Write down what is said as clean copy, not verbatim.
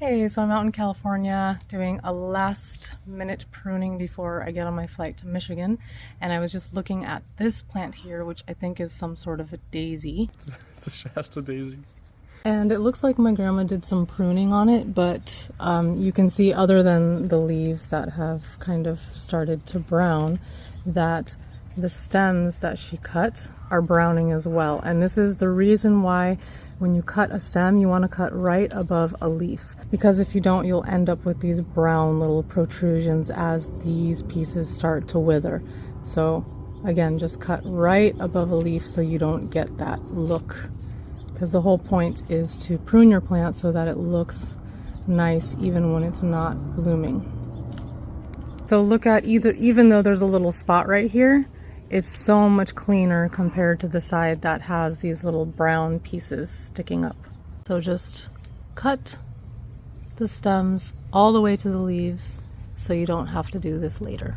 Hey, so I'm out in California doing a last minute pruning before I get on my flight to Michigan, and I was just looking at this plant here, which I think is some sort of a daisy. It's a Shasta Daisy. And it looks like my grandma did some pruning on it, but you can see, other than the leaves that have kind of started to brown, that the stems that she cut are browning as well. And this is the reason why when you cut a stem, you want to cut right above a leaf, because if you don't, you'll end up with these brown little protrusions as these pieces start to wither. So again, just cut right above a leaf so you don't get that look, because the whole point is to prune your plant so that it looks nice even when it's not blooming. So look at even though there's a little spot right here, it's so much cleaner compared to the side that has these little brown pieces sticking up. So just cut the stems all the way to the leaves so you don't have to do this later.